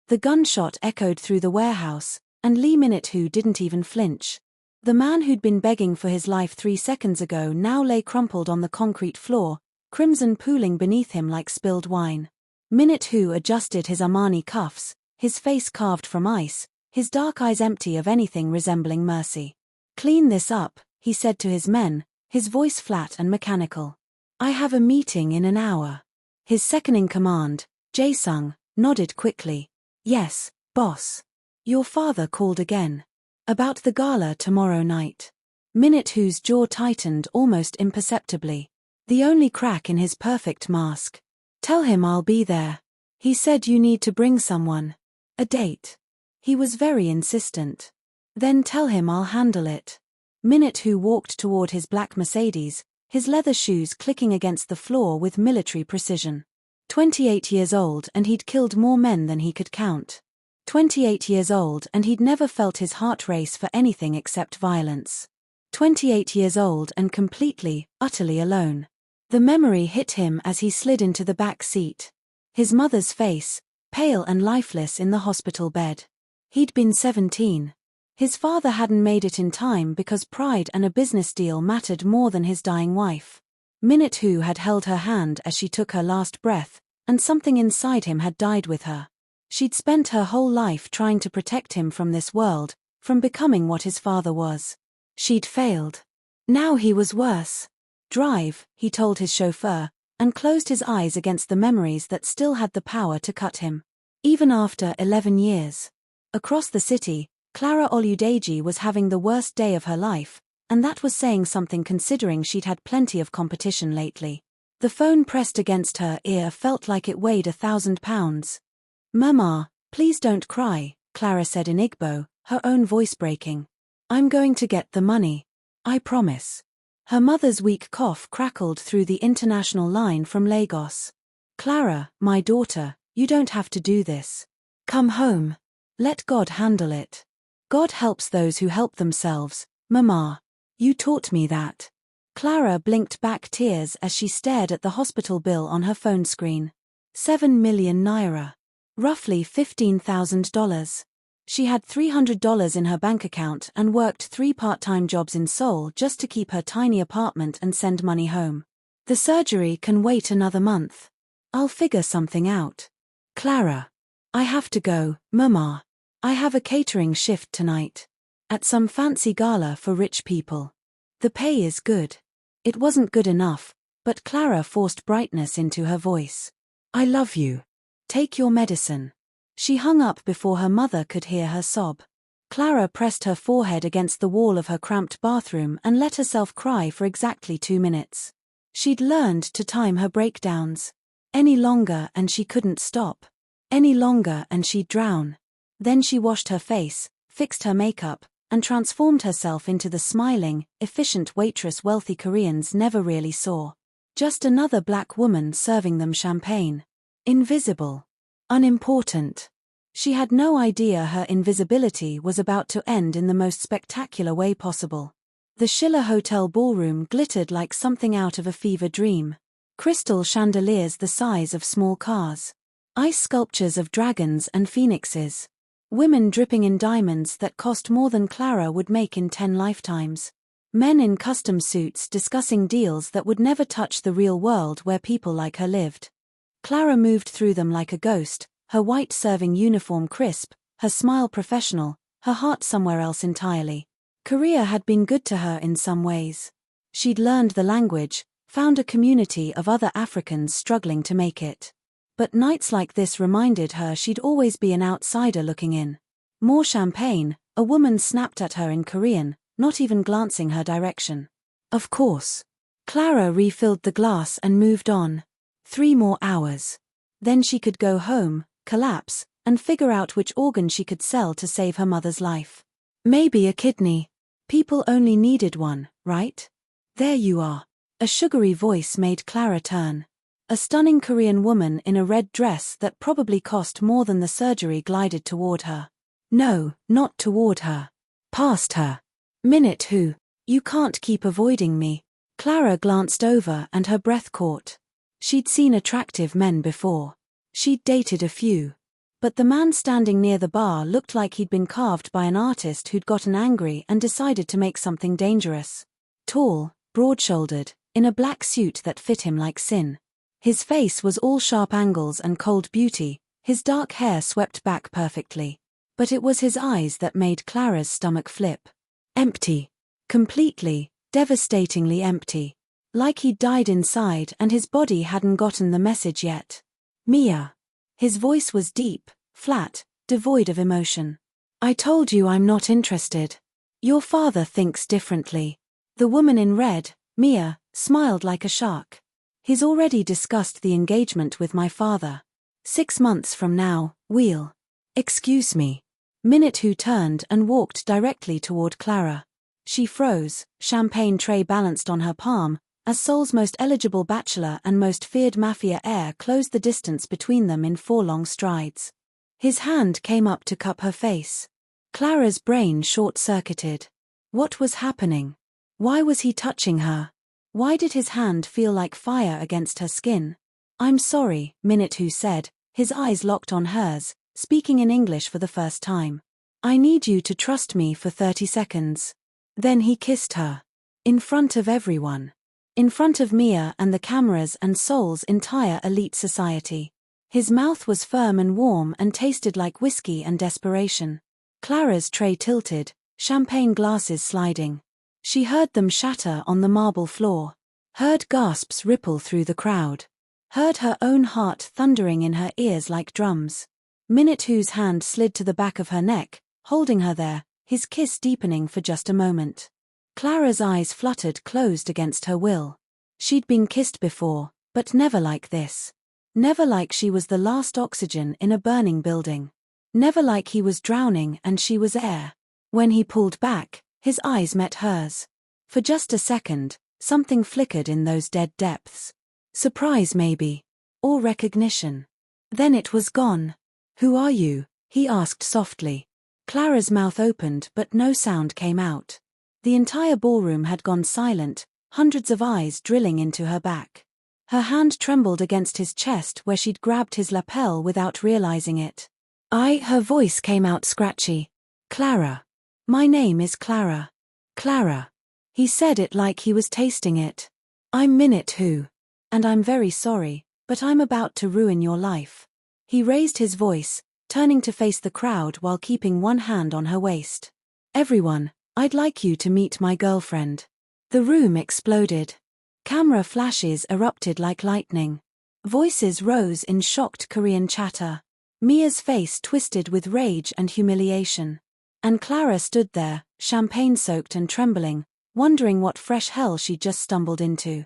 The gunshot echoed through the warehouse, and Lee Minute-Who didn't even flinch. The man who'd been begging for his life 3 seconds ago now lay crumpled on the concrete floor, crimson pooling beneath him like spilled wine. Minute-Who adjusted his Armani cuffs, his face carved from ice, his dark eyes empty of anything resembling mercy. "Clean this up," he said to his men, his voice flat and mechanical. "I have a meeting in an hour." His second-in-command, Jae-sung, nodded quickly. "Yes, boss. Your father called again. About the gala tomorrow night." Minute-Who's jaw tightened almost imperceptibly. The only crack in his perfect mask. "Tell him I'll be there. He said you need to bring someone. A date." He was very insistent. "Then tell him I'll handle it." Minute-Who walked toward his black Mercedes, his leather shoes clicking against the floor with military precision. 28 years old and he'd killed more men than he could count. 28 years old and he'd never felt his heart race for anything except violence. 28 years old and completely, utterly alone. The memory hit him as he slid into the back seat. His mother's face, pale and lifeless in the hospital bed. He'd been 17. His father hadn't made it in time because pride and a business deal mattered more than his dying wife. Minute-Who had held her hand as she took her last breath, and something inside him had died with her. She'd spent her whole life trying to protect him from this world, from becoming what his father was. She'd failed. Now he was worse. "Drive," he told his chauffeur, and closed his eyes against the memories that still had the power to cut him. Even after 11 years. Across the city, Clara Oludeji was having the worst day of her life, and that was saying something considering she'd had plenty of competition lately. The phone pressed against her ear felt like it weighed 1,000 pounds. "Mama, please don't cry," Clara said in Igbo, her own voice breaking. "I'm going to get the money. I promise." Her mother's weak cough crackled through the international line from Lagos. "Clara, my daughter, you don't have to do this. Come home. Let God handle it. God helps those who help themselves, Mama. You taught me that." Clara blinked back tears as she stared at the hospital bill on her phone screen. 7 million naira. Roughly $15,000. She had $300 in her bank account and worked 3 part-time jobs in Seoul just to keep her tiny apartment and send money home. "The surgery can wait another month. I'll figure something out." "Clara. I have to go, Mama. I have a catering shift tonight. At some fancy gala for rich people. The pay is good." It wasn't good enough, but Clara forced brightness into her voice. "I love you. Take your medicine." She hung up before her mother could hear her sob. Clara pressed her forehead against the wall of her cramped bathroom and let herself cry for exactly 2 minutes. She'd learned to time her breakdowns. Any longer and she couldn't stop. Any longer and she'd drown. Then she washed her face, fixed her makeup, and transformed herself into the smiling, efficient waitress wealthy Koreans never really saw. Just another black woman serving them champagne. Invisible. Unimportant. She had no idea her invisibility was about to end in the most spectacular way possible. The Schiller Hotel ballroom glittered like something out of a fever dream. Crystal chandeliers the size of small cars. Ice sculptures of dragons and phoenixes. Women dripping in diamonds that cost more than Clara would make in 10 lifetimes. Men in custom suits discussing deals that would never touch the real world where people like her lived. Clara moved through them like a ghost, her white serving uniform crisp, her smile professional, her heart somewhere else entirely. Korea had been good to her in some ways. She'd learned the language, found a community of other Africans struggling to make it. But nights like this reminded her she'd always be an outsider looking in. "More champagne," a woman snapped at her in Korean, not even glancing her direction. "Of course." Clara refilled the glass and moved on. 3 more hours. Then she could go home, collapse, and figure out which organ she could sell to save her mother's life. Maybe a kidney. People only needed one, right? "There you are." A sugary voice made Clara turn. A stunning Korean woman in a red dress that probably cost more than the surgery glided toward her. No, not toward her. Past her. "Minute-Who. You can't keep avoiding me." Clara glanced over and her breath caught. She'd seen attractive men before. She'd dated a few. But the man standing near the bar looked like he'd been carved by an artist who'd gotten angry and decided to make something dangerous. Tall, broad-shouldered, in a black suit that fit him like sin. His face was all sharp angles and cold beauty, his dark hair swept back perfectly. But it was his eyes that made Clara's stomach flip. Empty. Completely, devastatingly empty. Like he'd died inside and his body hadn't gotten the message yet. Mia. His voice was deep, flat, devoid of emotion. I told you I'm not interested. Your father thinks differently. The woman in red, Mia, smiled like a shark. He's already discussed the engagement with my father. 6 months from now, we'll. Excuse me. Minute turned and walked directly toward Clara. She froze, champagne tray balanced on her palm, as Seoul's most eligible bachelor and most feared Mafia heir closed the distance between them in 4 long strides. His hand came up to cup her face. Clara's brain short-circuited. What was happening? Why was he touching her? Why did his hand feel like fire against her skin? I'm sorry, Minute said, his eyes locked on hers, speaking in English for the first time. I need you to trust me for 30 seconds. Then he kissed her. In front of everyone. In front of Mia and the cameras and Seoul's entire elite society. His mouth was firm and warm and tasted like whiskey and desperation. Clara's tray tilted, champagne glasses sliding. She heard them shatter on the marble floor. Heard gasps ripple through the crowd. Heard her own heart thundering in her ears like drums. Minute's hand slid to the back of her neck, holding her there, his kiss deepening for just a moment. Clara's eyes fluttered closed against her will. She'd been kissed before, but never like this. Never like she was the last oxygen in a burning building. Never like he was drowning and she was air. When he pulled back, his eyes met hers. For just a second, something flickered in those dead depths. Surprise maybe. Or recognition. Then it was gone. Who are you? He asked softly. Clara's mouth opened but no sound came out. The entire ballroom had gone silent, hundreds of eyes drilling into her back. Her hand trembled against his chest where she'd grabbed his lapel without realizing it. Her voice came out scratchy. Clara. My name is Clara. Clara. He said it like he was tasting it. I'm Minute. And I'm very sorry, but I'm about to ruin your life. He raised his voice, turning to face the crowd while keeping one hand on her waist. Everyone, I'd like you to meet my girlfriend. The room exploded. Camera flashes erupted like lightning. Voices rose in shocked Korean chatter. Mia's face twisted with rage and humiliation. And Clara stood there, champagne-soaked and trembling, wondering what fresh hell she'd just stumbled into.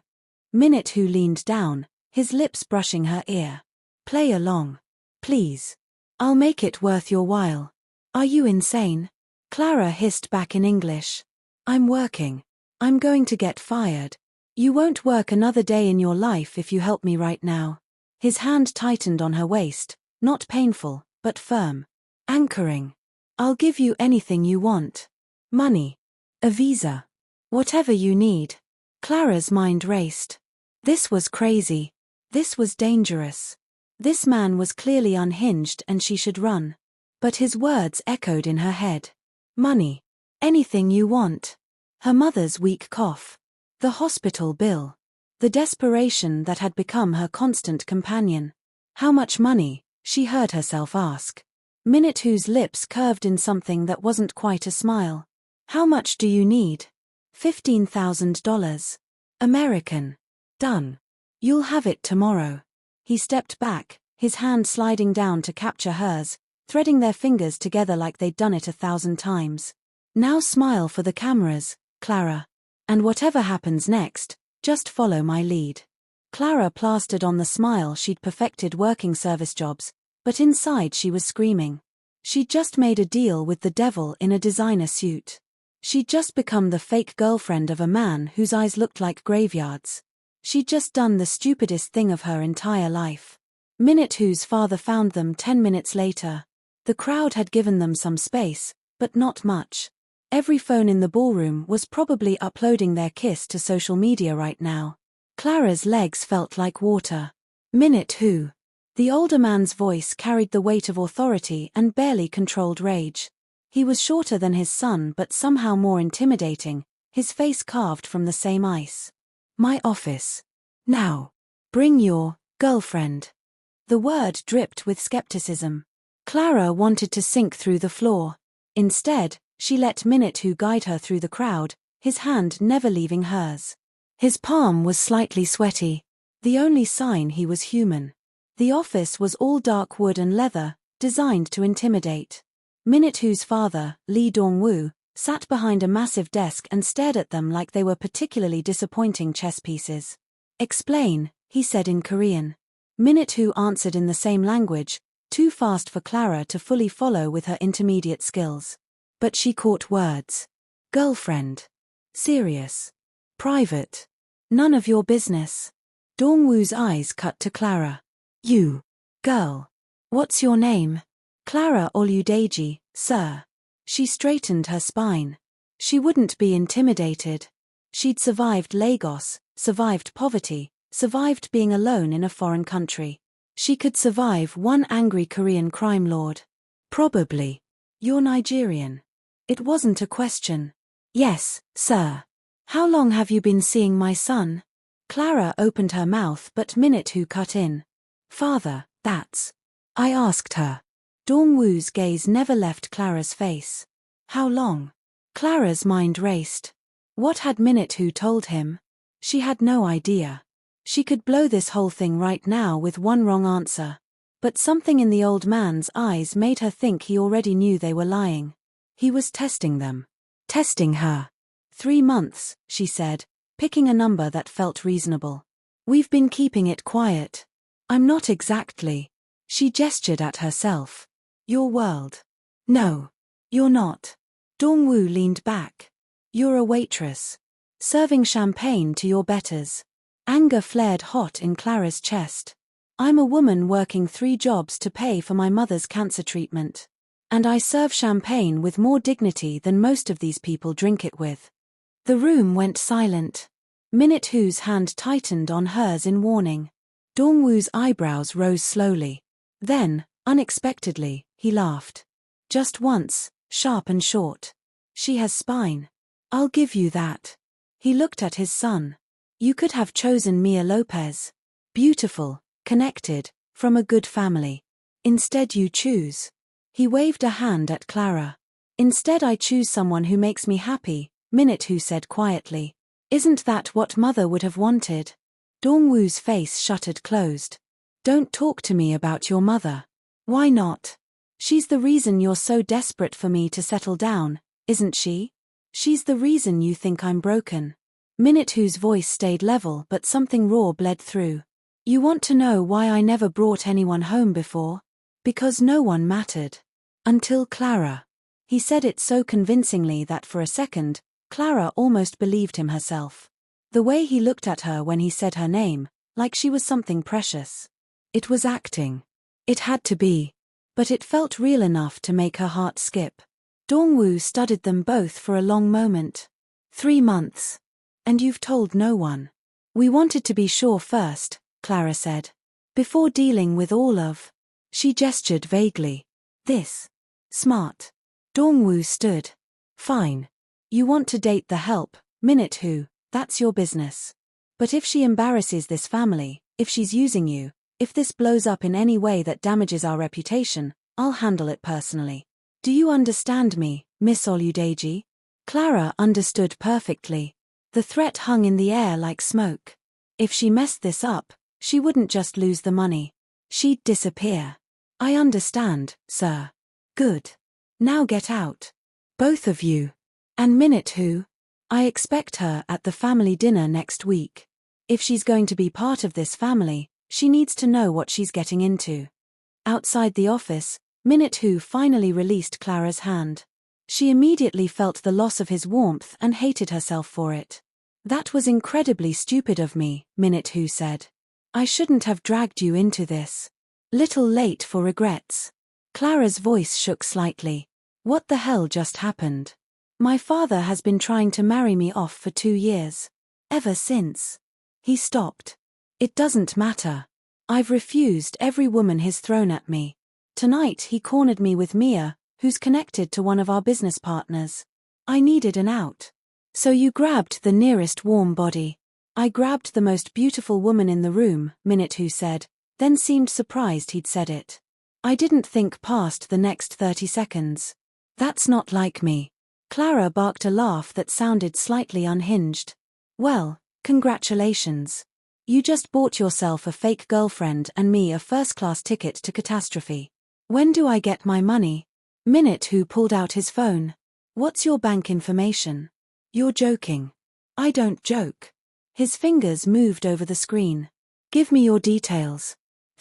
Minute leaned down, his lips brushing her ear. Play along. Please. I'll make it worth your while. Are you insane? Clara hissed back in English. I'm working. I'm going to get fired. You won't work another day in your life if you help me right now. His hand tightened on her waist, not painful, but firm. Anchoring. I'll give you anything you want. Money. A visa. Whatever you need. Clara's mind raced. This was crazy. This was dangerous. This man was clearly unhinged and she should run. But his words echoed in her head. Money. Anything you want. Her mother's weak cough. The hospital bill. The desperation that had become her constant companion. How much money? She heard herself ask. Minute's lips curved in something that wasn't quite a smile. How much do you need? $15,000. American. Done. You'll have it tomorrow. He stepped back, his hand sliding down to capture hers, threading their fingers together like they'd done it 1,000 times. Now smile for the cameras, Clara. And whatever happens next, just follow my lead. Clara plastered on the smile she'd perfected working service jobs, but inside she was screaming. She'd just made a deal with the devil in a designer suit. She'd just become the fake girlfriend of a man whose eyes looked like graveyards. She'd just done the stupidest thing of her entire life. Minute's father found them 10 minutes later. The crowd had given them some space, but not much. Every phone in the ballroom was probably uploading their kiss to social media right now. Clara's legs felt like water. Minute. The older man's voice carried the weight of authority and barely controlled rage. He was shorter than his son but somehow more intimidating, his face carved from the same ice. My office. Now. Bring your girlfriend. The word dripped with skepticism. Clara wanted to sink through the floor. Instead, she let Minute guide her through the crowd, his hand never leaving hers. His palm was slightly sweaty, the only sign he was human. The office was all dark wood and leather, designed to intimidate. Minute's father, Lee Dong-woo, sat behind a massive desk and stared at them like they were particularly disappointing chess pieces. Explain, he said in Korean. Minute answered in the same language, too fast for Clara to fully follow with her intermediate skills. But she caught words. Girlfriend. Serious. Private. None of your business. Dong-woo's eyes cut to Clara. You. Girl. What's your name? Clara Oludeji, sir. She straightened her spine. She wouldn't be intimidated. She'd survived Lagos, survived poverty, survived being alone in a foreign country. She could survive one angry Korean crime lord. Probably. You're Nigerian. It wasn't a question. Yes, sir. How long have you been seeing my son? Clara opened her mouth but Minute cut in. Father, that's. I asked her. Dong-woo's gaze never left Clara's face. How long? Clara's mind raced. What had Minute told him? She had no idea. She could blow this whole thing right now with one wrong answer. But something in the old man's eyes made her think he already knew they were lying. He was testing them. Testing her. 3 months, she said, picking a number that felt reasonable. We've been keeping it quiet. I'm not exactly. She gestured at herself. Your world. No. You're not. Dong-woo leaned back. You're a waitress. Serving champagne to your betters. Anger flared hot in Clara's chest. I'm a woman working 3 jobs to pay for my mother's cancer treatment. And I serve champagne with more dignity than most of these people drink it with. The room went silent. Minute's hand tightened on hers in warning. Dong-woo's eyebrows rose slowly. Then, unexpectedly, he laughed. Just once, sharp and short. She has spine. I'll give you that. He looked at his son. You could have chosen Mia Lopez. Beautiful, connected, from a good family. Instead you choose. He waved a hand at Clara. Instead I choose someone who makes me happy, Minute said quietly. Isn't that what mother would have wanted? Dong-woo's face shuttered closed. Don't talk to me about your mother. Why not? She's the reason you're so desperate for me to settle down, isn't she? She's the reason you think I'm broken. Minute's voice stayed level but something raw bled through. You want to know why I never brought anyone home before? Because no one mattered. Until Clara. He said it so convincingly that for a second, Clara almost believed him herself. The way he looked at her when he said her name, like she was something precious. It was acting. It had to be. But it felt real enough to make her heart skip. Dong-woo studied them both for a long moment. 3 months. And you've told no one. We wanted to be sure first, Clara said. Before dealing with all of. She gestured vaguely. This. Smart. Dong-woo stood. Fine. You want to date the help, Minute that's your business. But if she embarrasses this family, if she's using you, if this blows up in any way that damages our reputation, I'll handle it personally. Do you understand me, Miss Oludeji? Clara understood perfectly. The threat hung in the air like smoke. If she messed this up, she wouldn't just lose the money. She'd disappear. I understand, sir. Good. Now get out. Both of you. And Minute I expect her at the family dinner next week. If she's going to be part of this family, she needs to know what she's getting into. Outside the office, Minute finally released Clara's hand. She immediately felt the loss of his warmth and hated herself for it. That was incredibly stupid of me, Minute said. I shouldn't have dragged you into this. Little late for regrets. Clara's voice shook slightly. What the hell just happened? My father has been trying to marry me off for 2 years. Ever since. He stopped. It doesn't matter. I've refused every woman he's thrown at me. Tonight he cornered me with Mia, who's connected to one of our business partners. I needed an out. So you grabbed the nearest warm body. I grabbed the most beautiful woman in the room, Minute said, then seemed surprised he'd said it. I didn't think past the next 30 seconds. That's not like me. Clara barked a laugh that sounded slightly unhinged. Well, congratulations. You just bought yourself a fake girlfriend and me a first-class ticket to catastrophe. When do I get my money? Minute pulled out his phone. What's your bank information? You're joking. I don't joke. His fingers moved over the screen. Give me your details.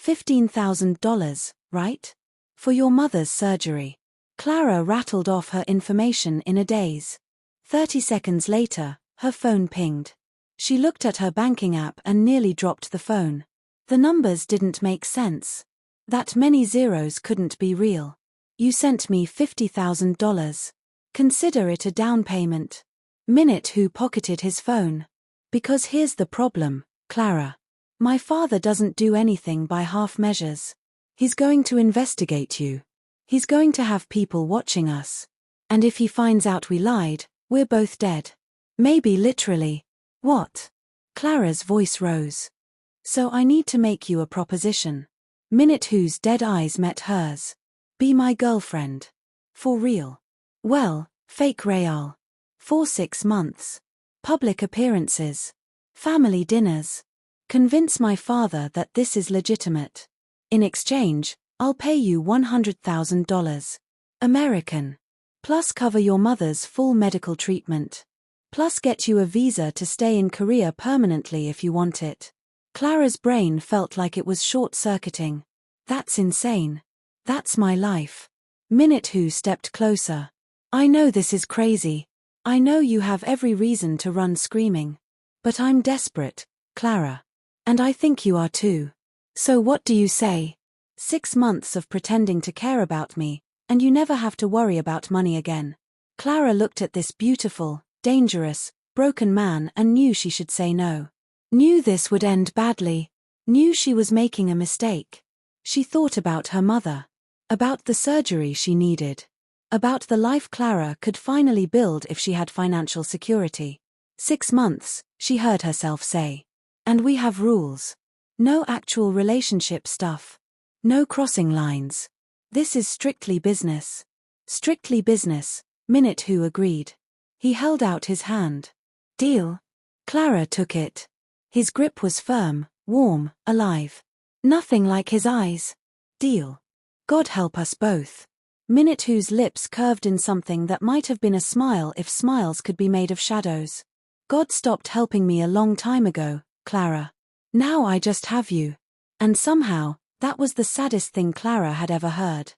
$15,000, right? For your mother's surgery. Clara rattled off her information in a daze. 30 seconds later, her phone pinged. She looked at her banking app and nearly dropped the phone. The numbers didn't make sense. That many zeros couldn't be real. You sent me $50,000. Consider it a down payment. Minute pocketed his phone. Because here's the problem, Clara. My father doesn't do anything by half measures. He's going to investigate you. He's going to have people watching us. And if he finds out we lied, we're both dead. Maybe literally. What? Clara's voice rose. So I need to make you a proposition. Minute dead eyes met hers. Be my girlfriend. For real. Well, fake real. For 6 months. Public appearances. Family dinners. Convince my father that this is legitimate. In exchange, I'll pay you $100,000. American. Plus cover your mother's full medical treatment. Plus get you a visa to stay in Korea permanently if you want it. Clara's brain felt like it was short-circuiting. That's insane. That's my life. Minute stepped closer. I know this is crazy. I know you have every reason to run screaming. But I'm desperate, Clara. And I think you are too. So what do you say? 6 months of pretending to care about me, and you never have to worry about money again. Clara looked at this beautiful, dangerous, broken man and knew she should say no. Knew this would end badly. Knew she was making a mistake. She thought about her mother. About the surgery she needed. About the life Clara could finally build if she had financial security. 6 months, she heard herself say. And we have rules. No actual relationship stuff. No crossing lines. This is strictly business. Strictly business, Minute agreed. He held out his hand. Deal. Clara took it. His grip was firm, warm, alive. Nothing like his eyes. Deal. God help us both. Minute's lips curved in something that might have been a smile if smiles could be made of shadows. God stopped helping me a long time ago, Clara. Now I just have you. And somehow, that was the saddest thing Clara had ever heard.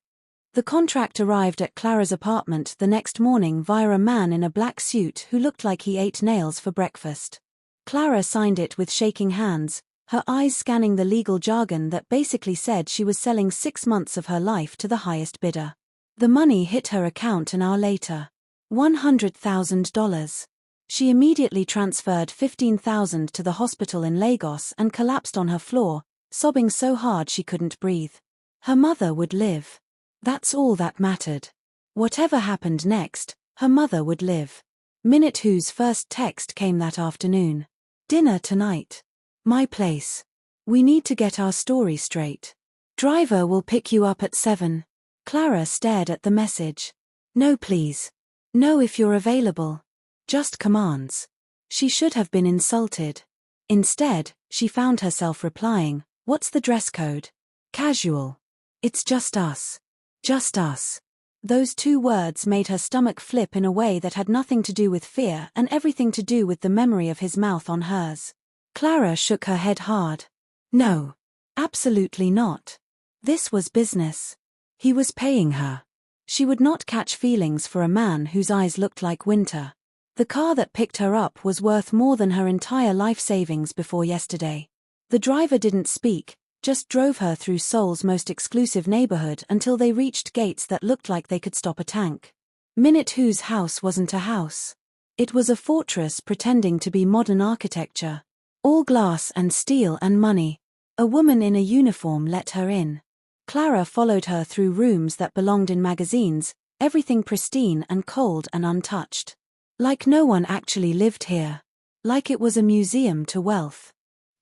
The contract arrived at Clara's apartment the next morning via a man in a black suit who looked like he ate nails for breakfast. Clara signed it with shaking hands, her eyes scanning the legal jargon that basically said she was selling 6 months of her life to the highest bidder. The money hit her account an hour later. $100,000. She immediately transferred $15,000 to the hospital in Lagos and collapsed on her floor, sobbing so hard she couldn't breathe. Her mother would live. That's all that mattered. Whatever happened next, her mother would live. Minute's first text came that afternoon. Dinner tonight. My place. We need to get our story straight. Driver will pick you up at 7. Clara stared at the message. No please. No if you're available. Just commands. She should have been insulted. Instead, she found herself replying, what's the dress code? Casual. It's just us. Just us. Those 2 words made her stomach flip in a way that had nothing to do with fear and everything to do with the memory of his mouth on hers. Clara shook her head hard. No. Absolutely not. This was business. He was paying her. She would not catch feelings for a man whose eyes looked like winter. The car that picked her up was worth more than her entire life savings before yesterday. The driver didn't speak, just drove her through Seoul's most exclusive neighborhood until they reached gates that looked like they could stop a tank. Minute's house wasn't a house. It was a fortress pretending to be modern architecture. All glass and steel and money. A woman in a uniform let her in. Clara followed her through rooms that belonged in magazines, everything pristine and cold and untouched. Like no one actually lived here. Like it was a museum to wealth.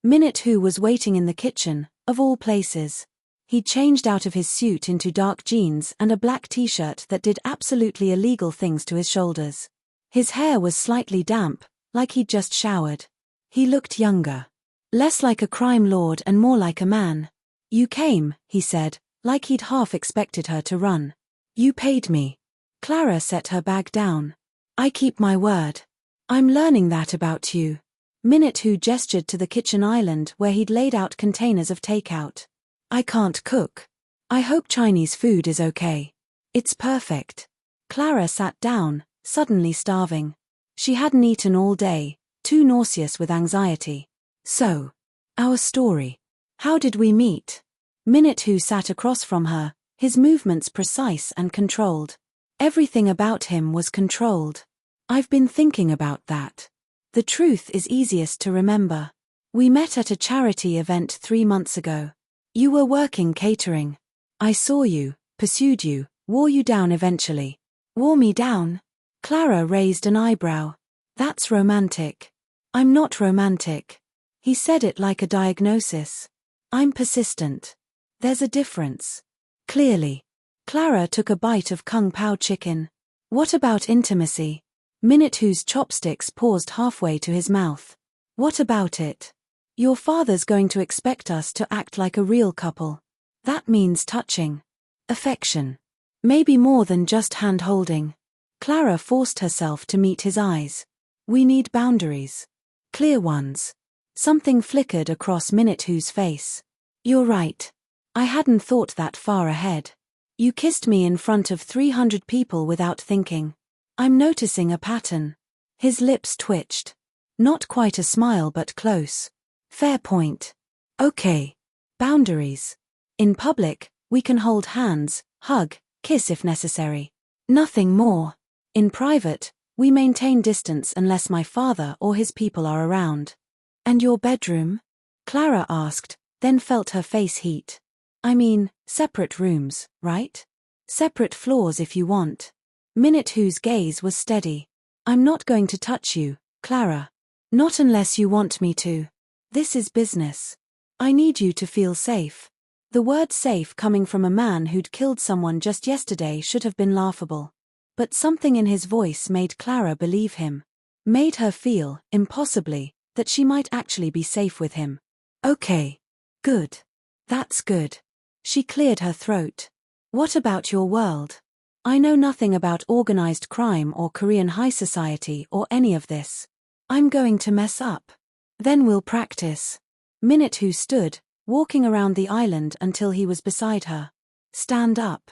Minute Who was waiting in the kitchen, of all places. He'd changed out of his suit into dark jeans and a black t-shirt that did absolutely illegal things to his shoulders. His hair was slightly damp, like he'd just showered. He looked younger. Less like a crime lord and more like a man. "You came," he said, like he'd half expected her to run. "You paid me." Clara set her bag down. "I keep my word. I'm learning that about you." Minute Who gestured to the kitchen island where he'd laid out containers of takeout. "I can't cook. I hope Chinese food is okay." "It's perfect." Clara sat down, suddenly starving. She hadn't eaten all day, too nauseous with anxiety. "So, our story. How did we meet?" Minute Who sat across from her, his movements precise and controlled. Everything about him was controlled. "I've been thinking about that. The truth is easiest to remember. We met at a charity event 3 months ago. You were working catering. I saw you, pursued you, wore you down eventually." "Wore me down?" Clara raised an eyebrow. "That's romantic." "I'm not romantic." He said it like a diagnosis. "I'm persistent. There's a difference." "Clearly." Clara took a bite of Kung Pao chicken. "What about intimacy?" Minute Who's chopsticks paused halfway to his mouth. "What about it? Your father's going to expect us to act like a real couple. That means touching. Affection. Maybe more than just hand-holding." Clara forced herself to meet his eyes. "We need boundaries. Clear ones." Something flickered across Minute Who's face. "You're right. I hadn't thought that far ahead. You kissed me in front of 300 people without thinking. I'm noticing a pattern." His lips twitched. Not quite a smile but close. "Fair point. Okay. Boundaries. In public, we can hold hands, hug, kiss if necessary. Nothing more. In private, we maintain distance unless my father or his people are around." "And your bedroom?" Clara asked, then felt her face heat. "I mean, separate rooms, right? Separate floors if you want." Minute Who's gaze was steady. "I'm not going to touch you, Clara. Not unless you want me to. This is business. I need you to feel safe." The word safe coming from a man who'd killed someone just yesterday should have been laughable. But something in his voice made Clara believe him. Made her feel, impossibly, that she might actually be safe with him. "Okay. Good. That's good." She cleared her throat. "What about your world? I know nothing about organized crime or Korean high society or any of this. I'm going to mess up. Then we'll practice." Minute Who stood, walking around the island until he was beside her. "Stand up."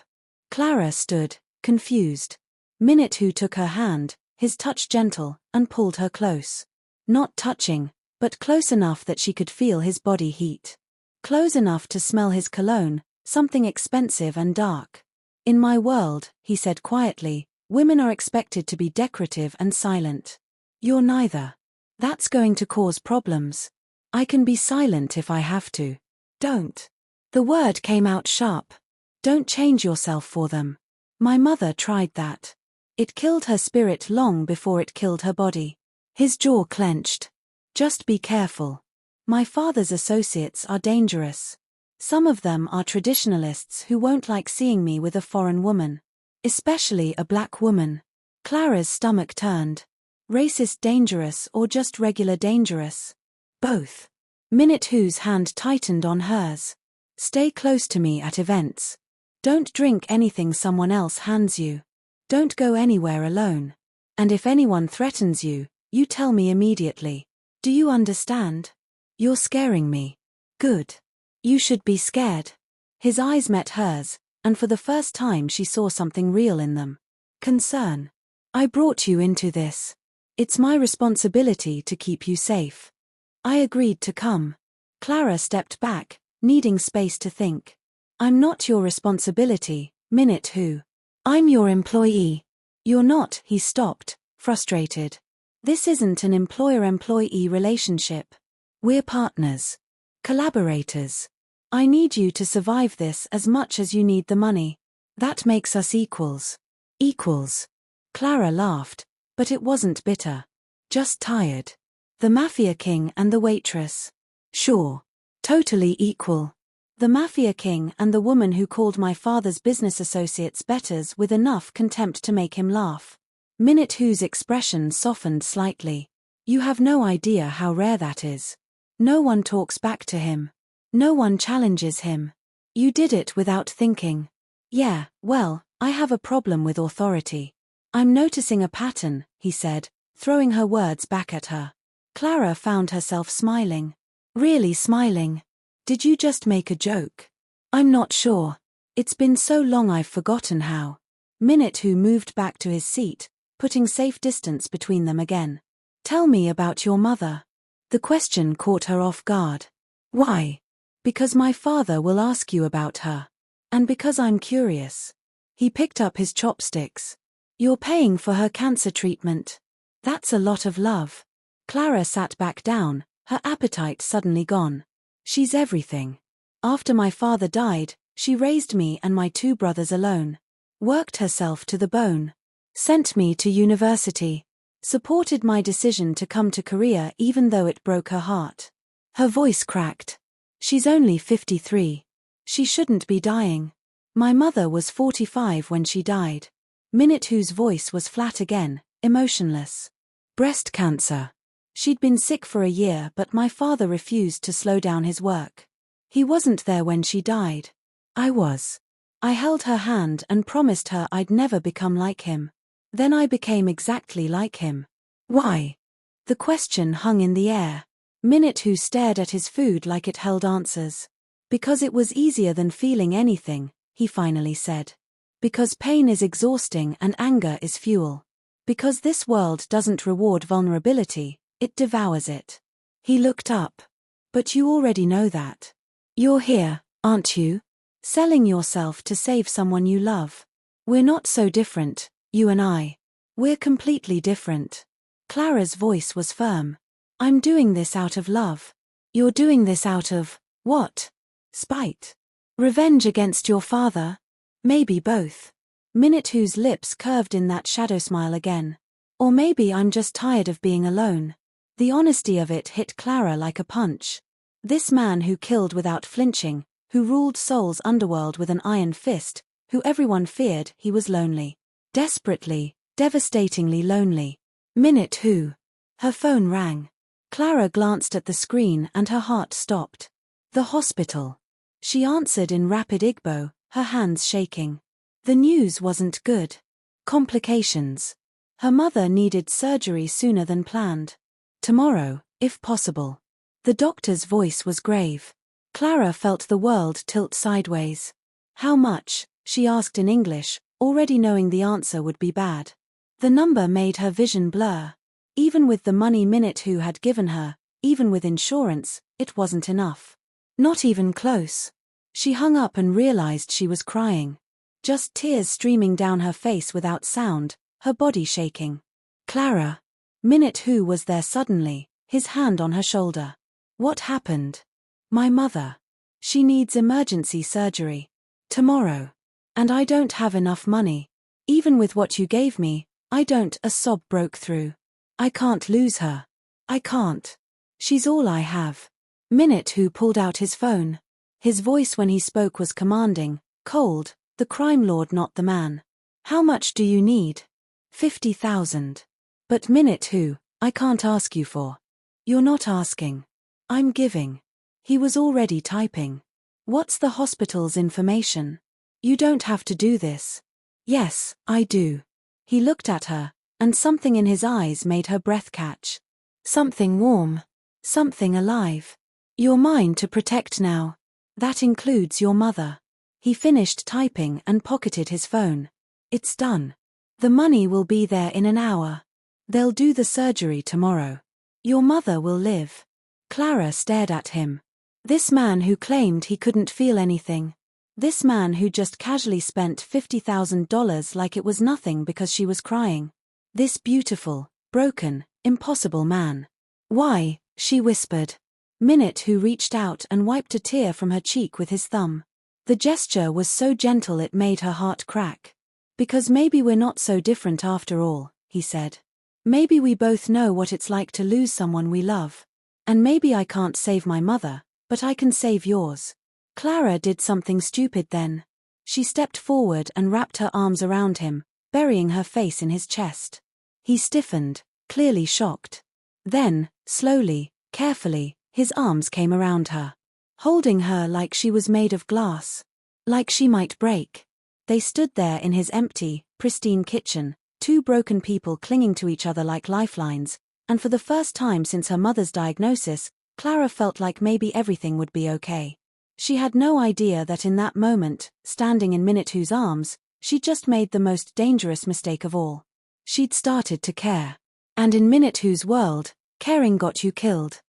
Clara stood, confused. Minute Who took her hand, his touch gentle, and pulled her close. Not touching, but close enough that she could feel his body heat. Close enough to smell his cologne, something expensive and dark. "In my world," he said quietly, "women are expected to be decorative and silent. You're neither. That's going to cause problems. I can be silent if I have to." "Don't." The word came out sharp. "Don't change yourself for them. My mother tried that. It killed her spirit long before it killed her body." His jaw clenched. "Just be careful. My father's associates are dangerous. Some of them are traditionalists who won't like seeing me with a foreign woman. Especially a black woman." Clara's stomach turned. Racist dangerous or just regular dangerous? "Both." Minute Who's hand tightened on hers. "Stay close to me at events. Don't drink anything someone else hands you. Don't go anywhere alone. And if anyone threatens you, you tell me immediately. Do you understand? You're scaring me." "Good. You should be scared." His eyes met hers, and for the first time she saw something real in them. Concern. "I brought you into this. It's my responsibility to keep you safe." "I agreed to come." Clara stepped back, needing space to think. "I'm not your responsibility, Minute Who. I'm your employee." "You're not," he stopped, frustrated. "This isn't an employer-employee relationship. We're partners." Collaborators. I need you to survive this as much as you need the money. That makes us equals. Equals. Clara laughed, but it wasn't bitter. Just tired. The Mafia King and the waitress. Sure. Totally equal. The Mafia King and the woman who called my father's business associates betters with enough contempt to make him laugh. Minute Who's expression softened slightly. You have no idea how rare that is. No one talks back to him. No one challenges him. You did it without thinking. Yeah, well, I have a problem with authority. I'm noticing a pattern, he said, throwing her words back at her. Clara found herself smiling. Really smiling. Did you just make a joke? I'm not sure. It's been so long I've forgotten how. Minute Who moved back to his seat, putting safe distance between them again. Tell me about your mother. The question caught her off guard. Why? Because my father will ask you about her. And because I'm curious. He picked up his chopsticks. You're paying for her cancer treatment. That's a lot of love. Clara sat back down, her appetite suddenly gone. She's everything. After my father died, she raised me and my two brothers alone. Worked herself to the bone. Sent me to university. Supported my decision to come to Korea even though it broke her heart. Her voice cracked. She's only 53. She shouldn't be dying. My mother was 45 when she died. Minute Who's voice was flat again, emotionless. Breast cancer. She'd been sick for a year but my father refused to slow down his work. He wasn't there when she died. I was. I held her hand and promised her I'd never become like him. Then I became exactly like him. Why? The question hung in the air. Minute Who stared at his food like it held answers. Because it was easier than feeling anything, he finally said. Because pain is exhausting and anger is fuel. Because this world doesn't reward vulnerability, it devours it. He looked up. But you already know that. You're here, aren't you? Selling yourself to save someone you love. We're not so different, you and I. We're completely different. Clara's voice was firm. I'm doing this out of love. You're doing this out of, what? Spite? Revenge against your father? Maybe both. Minute Who's lips curved in that shadow smile again. Or maybe I'm just tired of being alone. The honesty of it hit Clara like a punch. This man who killed without flinching, who ruled Seoul's underworld with an iron fist, who everyone feared, he was lonely. Desperately, devastatingly lonely. Minute Who. Her phone rang. Clara glanced at the screen and her heart stopped. The hospital. She answered in rapid Igbo, her hands shaking. The news wasn't good. Complications. Her mother needed surgery sooner than planned. Tomorrow, if possible. The doctor's voice was grave. Clara felt the world tilt sideways. How much? She asked in English, already knowing the answer would be bad. The number made her vision blur. Even with the money Minute Who had given her, even with insurance, it wasn't enough. Not even close. She hung up and realized she was crying. Just tears streaming down her face without sound, her body shaking. Clara. Minute Who was there suddenly, his hand on her shoulder. What happened? My mother. She needs emergency surgery. Tomorrow. And I don't have enough money. Even with what you gave me, I don't. A sob broke through. I can't lose her. I can't. She's all I have. Minute Who pulled out his phone. His voice when he spoke was commanding, cold, the crime lord not the man. How much do you need? 50,000. But Minute Who, I can't ask you for. You're not asking. I'm giving. He was already typing. What's the hospital's information? You don't have to do this. Yes, I do. He looked at her, and something in his eyes made her breath catch. Something warm. Something alive. You're mine to protect now. That includes your mother. He finished typing and pocketed his phone. It's done. The money will be there in an hour. They'll do the surgery tomorrow. Your mother will live. Clara stared at him. This man who claimed he couldn't feel anything. This man who just casually spent $50,000 like it was nothing because she was crying. This beautiful, broken, impossible man. Why? She whispered. Minute who reached out and wiped a tear from her cheek with his thumb. The gesture was so gentle it made her heart crack. Because maybe we're not so different after all, he said. Maybe we both know what it's like to lose someone we love. And maybe I can't save my mother, but I can save yours. Clara did something stupid then. She stepped forward and wrapped her arms around him, burying her face in his chest. He stiffened, clearly shocked. Then, slowly, carefully, his arms came around her, holding her like she was made of glass, like she might break. They stood there in his empty, pristine kitchen, two broken people clinging to each other like lifelines, and for the first time since her mother's diagnosis, Clara felt like maybe everything would be okay. She had no idea that in that moment, standing in Minute-Who's arms, she'd just made the most dangerous mistake of all. She'd started to care. And in Minute-Who's world, caring got you killed.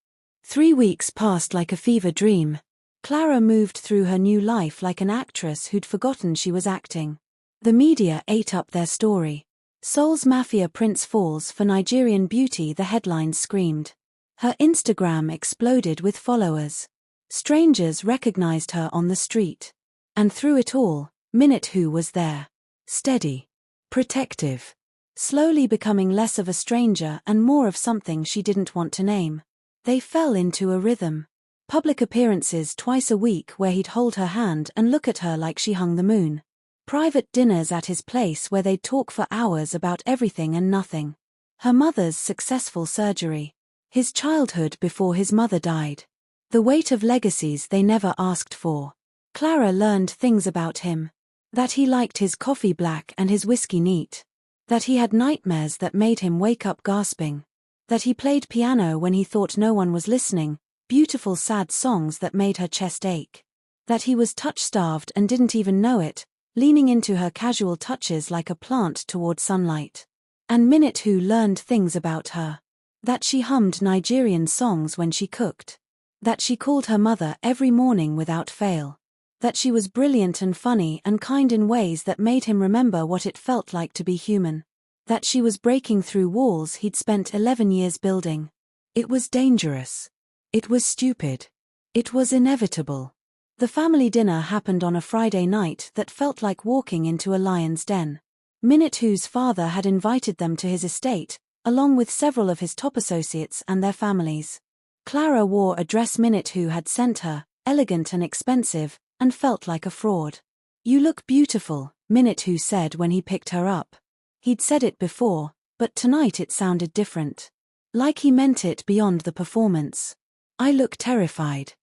3 weeks passed like a fever dream. Clara moved through her new life like an actress who'd forgotten she was acting. The media ate up their story. Seoul's Mafia prince falls for Nigerian beauty, the headlines screamed. Her Instagram exploded with followers. Strangers recognized her on the street. And through it all, Minute-Who was there. Steady. Protective. Slowly becoming less of a stranger and more of something she didn't want to name. They fell into a rhythm. Public appearances twice a week where he'd hold her hand and look at her like she hung the moon. Private dinners at his place where they'd talk for hours about everything and nothing. Her mother's successful surgery. His childhood before his mother died. The weight of legacies they never asked for. Clara learned things about him. That he liked his coffee black and his whiskey neat. That he had nightmares that made him wake up gasping. That he played piano when he thought no one was listening, beautiful sad songs that made her chest ache. That he was touch-starved and didn't even know it, leaning into her casual touches like a plant toward sunlight. And Minute-Who learned things about her. That she hummed Nigerian songs when she cooked. That she called her mother every morning without fail. That she was brilliant and funny and kind in ways that made him remember what it felt like to be human. That she was breaking through walls he'd spent 11 years building. It was dangerous. It was stupid. It was inevitable. The family dinner happened on a Friday night that felt like walking into a lion's den. Minute-Who's father had invited them to his estate, along with several of his top associates and their families. Clara wore a dress Minute-Who had sent her, elegant and expensive, and felt like a fraud. "You look beautiful," Minute-Who said when he picked her up. He'd said it before, but tonight it sounded different. Like he meant it beyond the performance. "I look terrified."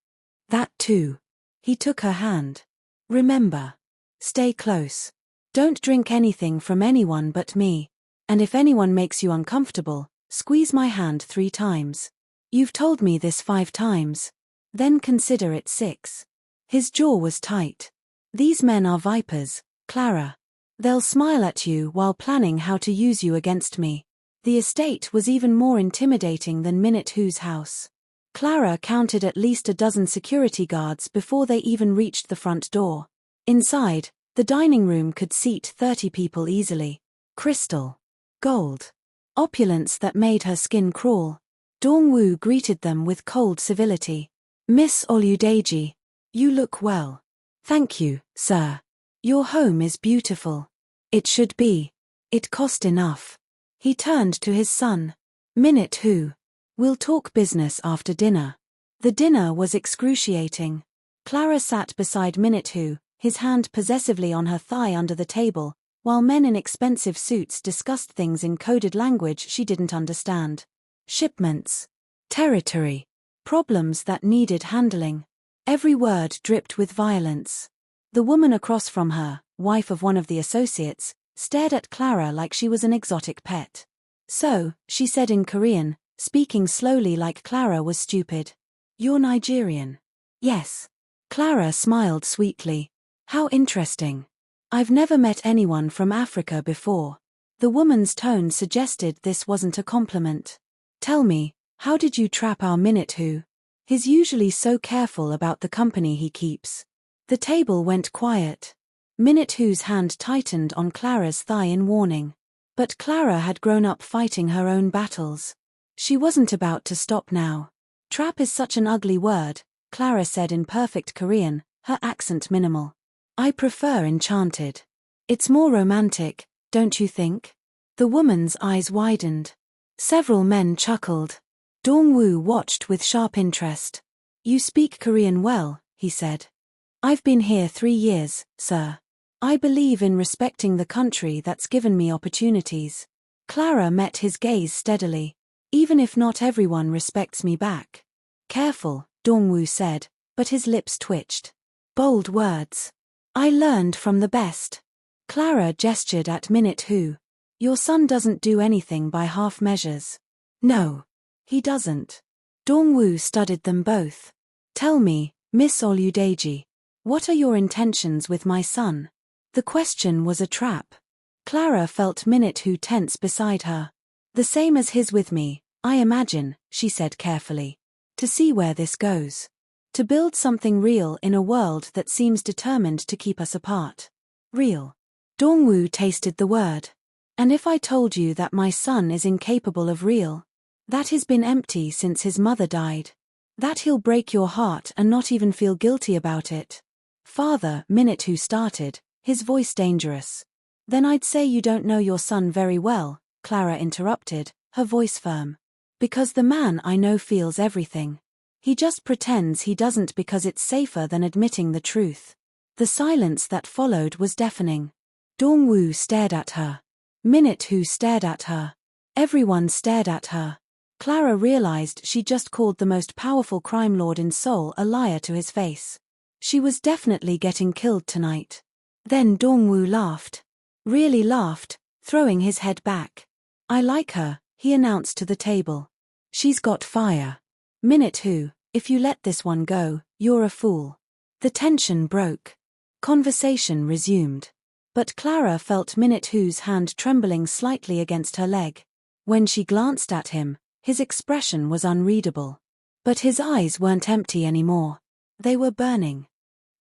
"That too." He took her hand. "Remember. Stay close. Don't drink anything from anyone but me. And if anyone makes you uncomfortable, squeeze my hand 3 times. You've told me this 5 times. Then consider it 6. His jaw was tight. "These men are vipers, Clara. They'll smile at you while planning how to use you against me." The estate was even more intimidating than Minute-Who's house. Clara counted at least a dozen security guards before they even reached the front door. Inside, the dining room could seat 30 people easily. Crystal. Gold. Opulence that made her skin crawl. Dong-woo greeted them with cold civility. "Miss Oludeji. You look well." "Thank you, sir. Your home is beautiful." "It should be. It cost enough." He turned to his son. "Minute-Who. We'll talk business after dinner." The dinner was excruciating. Clara sat beside Minute-Who, his hand possessively on her thigh under the table, while men in expensive suits discussed things in coded language she didn't understand. Shipments. Territory. Problems that needed handling. Every word dripped with violence. The woman across from her, wife of one of the associates, stared at Clara like she was an exotic pet. "So," she said in Korean, speaking slowly like Clara was stupid. "You're Nigerian?" "Yes." Clara smiled sweetly. "How interesting. I've never met anyone from Africa before." The woman's tone suggested this wasn't a compliment. "Tell me, how did you trap our Minute-Who? He's usually so careful about the company he keeps." The table went quiet. Minute-Who's hand tightened on Clara's thigh in warning. But Clara had grown up fighting her own battles. She wasn't about to stop now. Trap is such an ugly word, Clara said in perfect Korean, her accent minimal. I prefer enchanted. It's more romantic, don't you think? The woman's eyes widened. Several men chuckled. Dong-woo watched with sharp interest. You speak Korean well, he said. I've been here 3 years, sir. I believe in respecting the country that's given me opportunities. Clara met his gaze steadily. Even if not everyone respects me back. Careful, Dong-woo said, but his lips twitched. Bold words. I learned from the best. Clara gestured at Minute-hoo. Your son doesn't do anything by half measures. No. He doesn't. Dong-woo studied them both. Tell me, Miss Oludeji, what are your intentions with my son? The question was a trap. Clara felt Minute-hoo tense beside her. The same as his with me, I imagine, she said carefully. To see where this goes. To build something real in a world that seems determined to keep us apart. Real. Dong-woo tasted the word. And if I told you that my son is incapable of real? That he's been empty since his mother died. That he'll break your heart and not even feel guilty about it. Father, Minute-hoo started, his voice dangerous. Then I'd say you don't know your son very well, Clara interrupted, her voice firm. Because the man I know feels everything. He just pretends he doesn't because it's safer than admitting the truth. The silence that followed was deafening. Dong-woo stared at her. Minute-hoo stared at her. Everyone stared at her. Clara realized she just called the most powerful crime lord in Seoul a liar to his face. She was definitely getting killed tonight. Then Dong-woo laughed. Really laughed, throwing his head back. I like her, he announced to the table. She's got fire. Minute-hoo, if you let this one go, you're a fool. The tension broke. Conversation resumed. But Clara felt Minute-hoo's hand trembling slightly against her leg. When she glanced at him, his expression was unreadable. But his eyes weren't empty anymore. They were burning.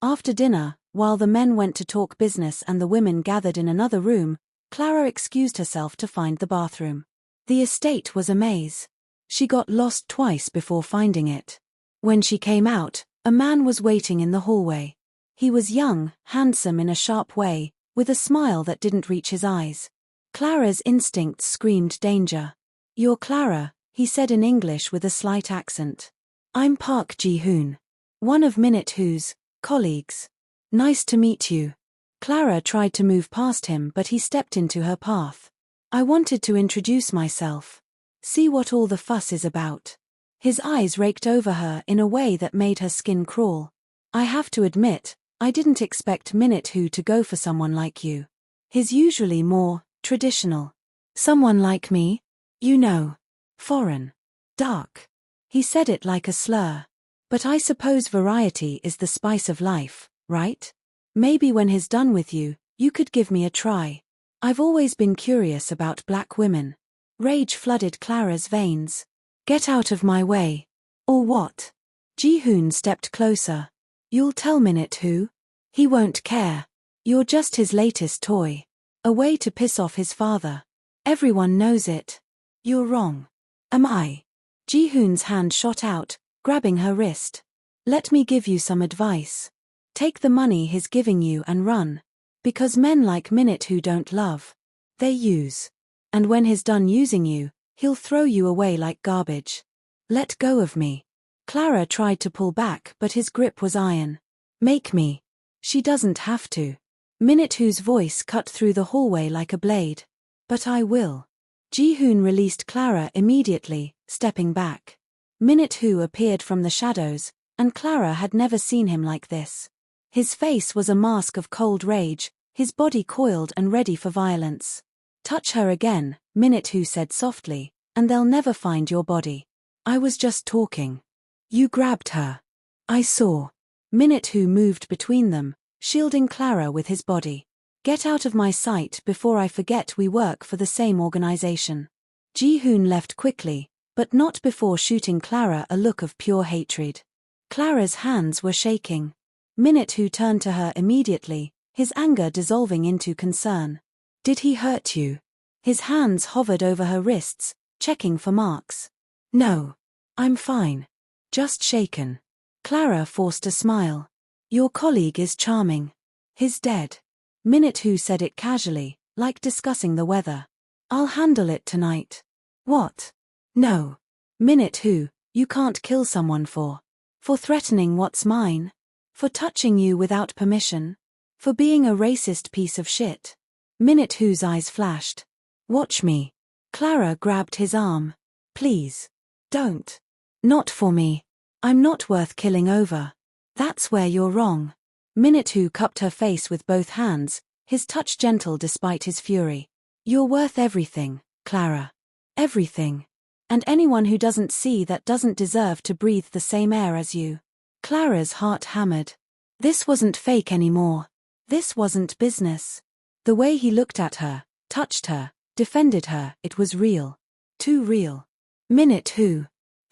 After dinner, while the men went to talk business and the women gathered in another room, Clara excused herself to find the bathroom. The estate was a maze. She got lost twice before finding it. When she came out, a man was waiting in the hallway. He was young, handsome in a sharp way, with a smile that didn't reach his eyes. Clara's instincts screamed danger. You're Clara, he said in English with a slight accent. I'm Park Ji-hoon. One of Minute-hoo's colleagues. Nice to meet you. Clara tried to move past him but he stepped into her path. I wanted to introduce myself. See what all the fuss is about. His eyes raked over her in a way that made her skin crawl. I have to admit, I didn't expect Minute-hoo to go for someone like you. He's usually more traditional. Someone like me? You know. Foreign. Dark. He said it like a slur. But I suppose variety is the spice of life, right? Maybe when he's done with you, you could give me a try. I've always been curious about black women. Rage flooded Clara's veins. Get out of my way. Or what? Ji-hoon stepped closer. You'll tell Minute-hoo? He won't care. You're just his latest toy. A way to piss off his father. Everyone knows it. You're wrong. Am I? Ji-hoon's hand shot out, grabbing her wrist. Let me give you some advice. Take the money he's giving you and run. Because men like Minute-hoo don't love. They use. And when he's done using you, he'll throw you away like garbage. Let go of me. Clara tried to pull back but his grip was iron. Make me. She doesn't have to. Minute-hoo's voice cut through the hallway like a blade. But I will. Ji-hoon released Clara immediately, stepping back. Minute-hoo appeared from the shadows, and Clara had never seen him like this. His face was a mask of cold rage, his body coiled and ready for violence. Touch her again, Minute-hoo said softly, and they'll never find your body. I was just talking. You grabbed her. I saw. Minute-hoo moved between them, shielding Clara with his body. Get out of my sight before I forget we work for the same organization. Ji-hoon left quickly, but not before shooting Clara a look of pure hatred. Clara's hands were shaking. Minute-hoo turned to her immediately, his anger dissolving into concern. Did he hurt you? His hands hovered over her wrists, checking for marks. No. I'm fine. Just shaken. Clara forced a smile. Your colleague is charming. He's dead. Minute said it casually, like discussing the weather. I'll handle it tonight. What? No. Minute, you can't kill someone for threatening what's mine? For touching you without permission? For being a racist piece of shit? Minute, eyes flashed. Watch me. Clara grabbed his arm. Please. Don't. Not for me. I'm not worth killing over. That's where you're wrong. Minute cupped her face with both hands, his touch gentle despite his fury. You're worth everything, Clara. Everything. And anyone who doesn't see that doesn't deserve to breathe the same air as you. Clara's heart hammered. This wasn't fake anymore. This wasn't business. The way he looked at her, touched her, defended her, it was real. Too real. Minute.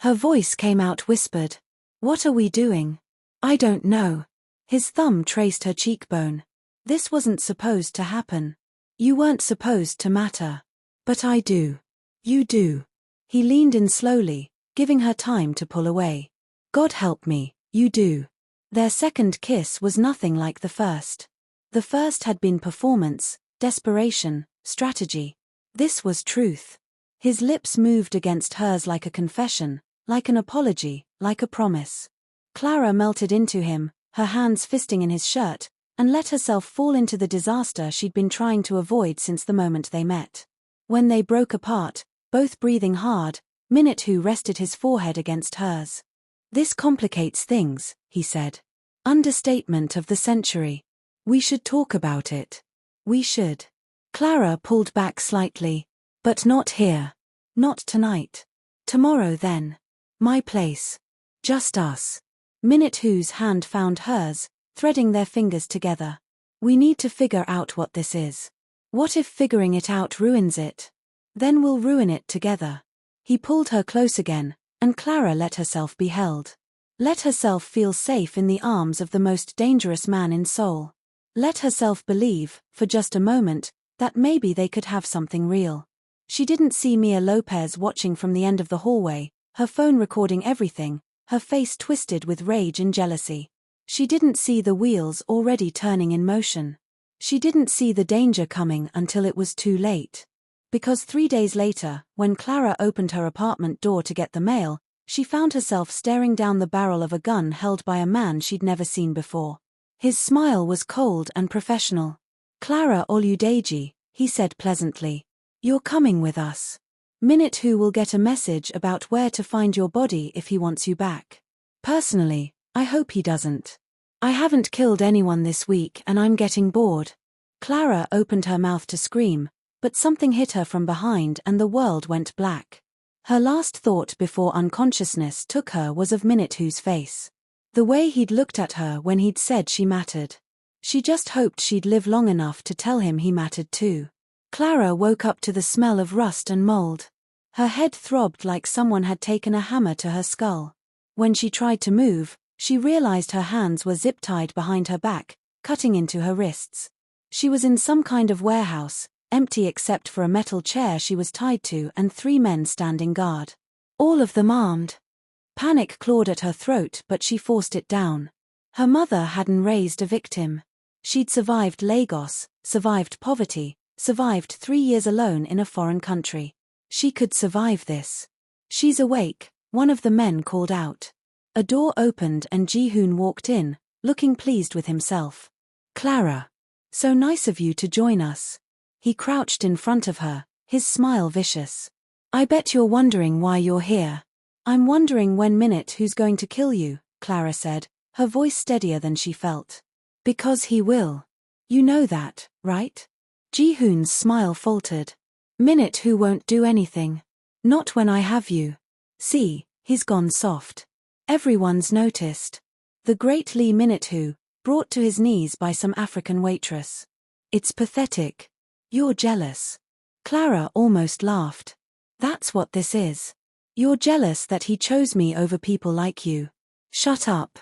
Her voice came out whispered. What are we doing? I don't know. His thumb traced her cheekbone. This wasn't supposed to happen. You weren't supposed to matter. But I do. You do. He leaned in slowly, giving her time to pull away. God help me, you do. Their second kiss was nothing like the first. The first had been performance, desperation, strategy. This was truth. His lips moved against hers like a confession, like an apology, like a promise. Clara melted into him, her hands fisting in his shirt, and let herself fall into the disaster she'd been trying to avoid since the moment they met. When they broke apart, both breathing hard, Minute rested his forehead against hers. This complicates things, he said. Understatement of the century. We should talk about it. We should. Clara pulled back slightly. But not here. Not tonight. Tomorrow then. My place. Just us. Minute hand found hers, threading their fingers together. We need to figure out what this is. What if figuring it out ruins it? Then we'll ruin it together. He pulled her close again, and Clara let herself be held. Let herself feel safe in the arms of the most dangerous man in Seoul. Let herself believe, for just a moment, that maybe they could have something real. She didn't see Mia Lopez watching from the end of the hallway, her phone recording everything, her face twisted with rage and jealousy. She didn't see the wheels already turning in motion. She didn't see the danger coming until it was too late. Because 3 days later, when Clara opened her apartment door to get the mail, she found herself staring down the barrel of a gun held by a man she'd never seen before. His smile was cold and professional. Clara Oludeji, he said pleasantly. You're coming with us. Minute will get a message about where to find your body if he wants you back. Personally, I hope he doesn't. I haven't killed anyone this week and I'm getting bored. Clara opened her mouth to scream, but something hit her from behind and the world went black. Her last thought before unconsciousness took her was of Minute's face. The way he'd looked at her when he'd said she mattered. She just hoped she'd live long enough to tell him he mattered too. Clara woke up to the smell of rust and mold. Her head throbbed like someone had taken a hammer to her skull. When she tried to move, she realized her hands were zip-tied behind her back, cutting into her wrists. She was in some kind of warehouse, empty except for a metal chair she was tied to and 3 men standing guard. All of them armed. Panic clawed at her throat but she forced it down. Her mother hadn't raised a victim. She'd survived Lagos, survived poverty, survived 3 years alone in a foreign country. She could survive this. She's awake, one of the men called out. A door opened and Ji-hoon walked in, looking pleased with himself. Clara. So nice of you to join us. He crouched in front of her, his smile vicious. I bet you're wondering why you're here. I'm wondering when Minute's going to kill you, Clara said, her voice steadier than she felt. Because he will. You know that, right? Ji-hoon's smile faltered. Minute won't do anything. Not when I have you. See, he's gone soft. Everyone's noticed. The great Lee Minute brought to his knees by some African waitress. It's pathetic. You're jealous. Clara almost laughed. That's what this is. You're jealous that he chose me over people like you. Shut up.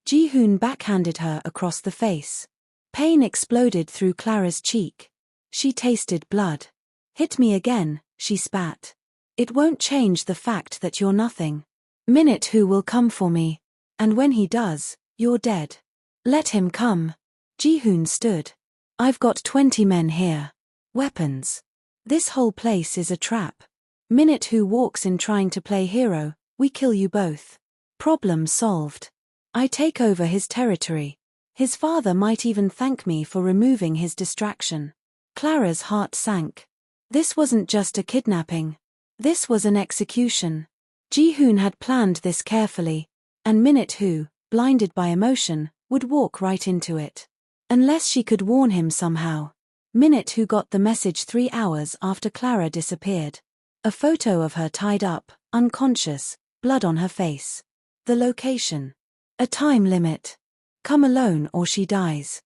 Ji-hoon backhanded her across the face. Pain exploded through Clara's cheek. She tasted blood. Hit me again, she spat. It won't change the fact that you're nothing. Minute who will come for me. And when he does, you're dead. Let him come. Ji-hoon stood. I've got 20 men here. Weapons. This whole place is a trap. Minute who walks in trying to play hero, we kill you both. Problem solved. I take over his territory. His father might even thank me for removing his distraction. Clara's heart sank. This wasn't just a kidnapping. This was an execution. Ji-hoon had planned this carefully, and Minute who, blinded by emotion, would walk right into it. Unless she could warn him somehow. Minute who got the message 3 hours after Clara disappeared. A photo of her tied up, unconscious, blood on her face. The location. A time limit. Come alone or she dies.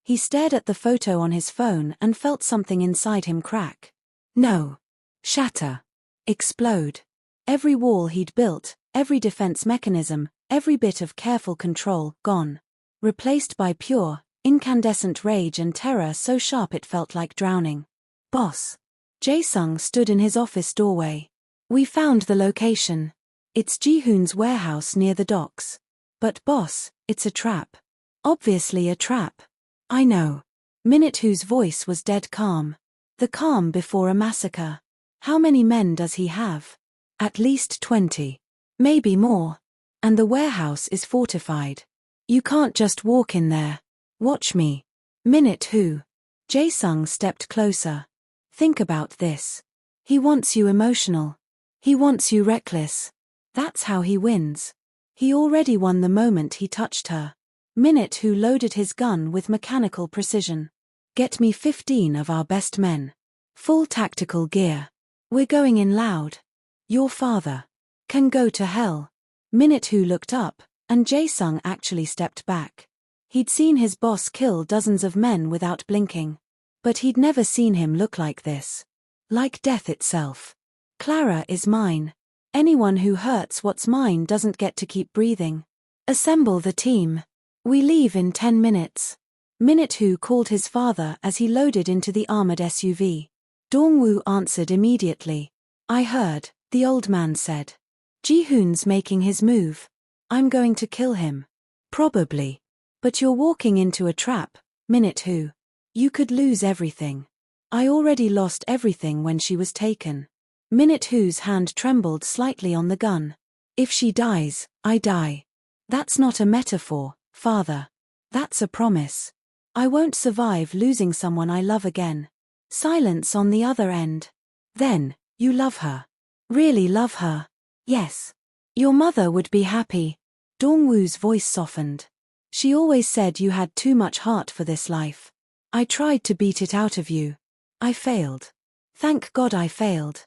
He stared at the photo on his phone and felt something inside him crack. No. Shatter. Explode. Every wall he'd built, every defense mechanism, every bit of careful control, gone. Replaced by pure, incandescent rage and terror so sharp it felt like drowning. Boss. Jae-sung stood in his office doorway. We found the location. It's Ji-hoon's warehouse near the docks. But boss, it's a trap. Obviously a trap. I know. Minute whose voice was dead calm. The calm before a massacre. How many men does he have? At least 20. Maybe more. And the warehouse is fortified. You can't just walk in there. Watch me. Minute who. Jae-sung stepped closer. Think about this. He wants you emotional. He wants you reckless. That's how he wins. He already won the moment he touched her. Minute who loaded his gun with mechanical precision. Get me 15 of our best men. Full tactical gear. We're going in loud. Your father can go to hell. Minute who looked up, and Jae-sung actually stepped back. He'd seen his boss kill dozens of men without blinking. But he'd never seen him look like this. Like death itself. Clara is mine. Anyone who hurts what's mine doesn't get to keep breathing. Assemble the team. We leave in 10 minutes. Minute who called his father as he loaded into the armored SUV. Dong-woo answered immediately. I heard, the old man said. Ji-hoon's making his move. I'm going to kill him. Probably. But you're walking into a trap, Minute who. You could lose everything. I already lost everything when she was taken. Minute whose hand trembled slightly on the gun. If she dies, I die. That's not a metaphor, father. That's a promise. I won't survive losing someone I love again. Silence on the other end. Then, you love her. Really love her. Yes. Your mother would be happy. Dong-woo's voice softened. She always said you had too much heart for this life. I tried to beat it out of you. I failed. Thank God I failed.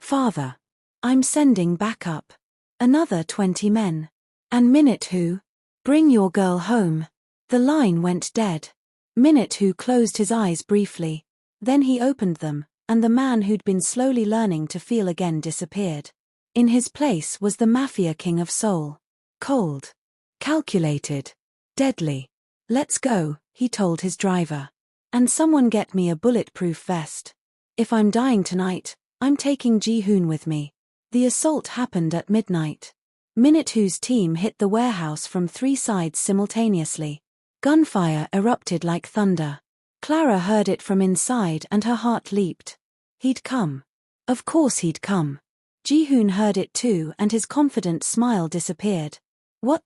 Father. I'm sending backup. Another 20 men. And Minute who? Bring your girl home. The line went dead. Minute who closed his eyes briefly. Then he opened them, and the man who'd been slowly learning to feel again disappeared. In his place was the Mafia king of Seoul. Cold. Calculated. Deadly. Let's go, he told his driver. And someone get me a bulletproof vest. If I'm dying tonight, I'm taking Ji-hoon with me. The assault happened at midnight. Minute whose team hit the warehouse from 3 sides simultaneously. Gunfire erupted like thunder. Clara heard it from inside and her heart leaped. He'd come. Of course he'd come. Ji-hoon heard it too and his confident smile disappeared.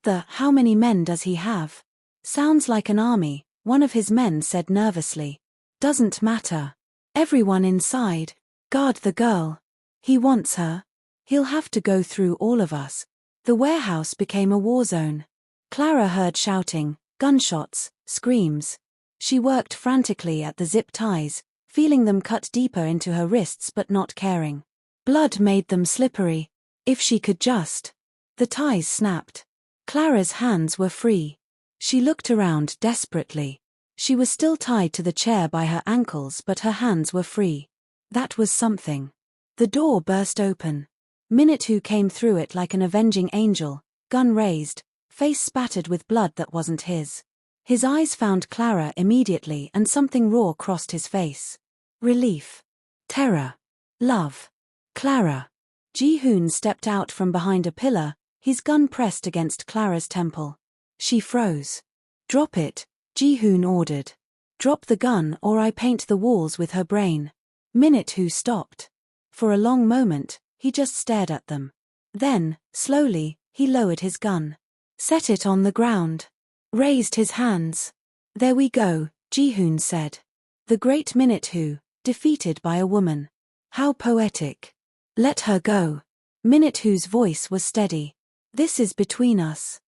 How many men does he have? Sounds like an army, one of his men said nervously. Doesn't matter. Everyone inside. Guard the girl. He wants her. He'll have to go through all of us. The warehouse became a war zone. Clara heard shouting, gunshots, screams. She worked frantically at the zip ties, feeling them cut deeper into her wrists but not caring. Blood made them slippery. If she could just. The ties snapped. Clara's hands were free. She looked around desperately. She was still tied to the chair by her ankles but her hands were free. That was something. The door burst open. Minute who came through it like an avenging angel, gun raised, face spattered with blood that wasn't his. His eyes found Clara immediately and something raw crossed his face. Relief. Terror. Love. Clara. Ji-hoon stepped out from behind a pillar, his gun pressed against Clara's temple. She froze. "Drop it," Ji-hoon ordered. "Drop the gun or I paint the walls with her brain." Min-it-hoo stopped. For a long moment, he just stared at them. Then, slowly, he lowered his gun. Set it on the ground. Raised his hands. "There we go," Ji-hoon said. The great Min-it-hoo, defeated by a woman. How poetic. "Let her go." Min-it-hoo's voice was steady. "This is between us.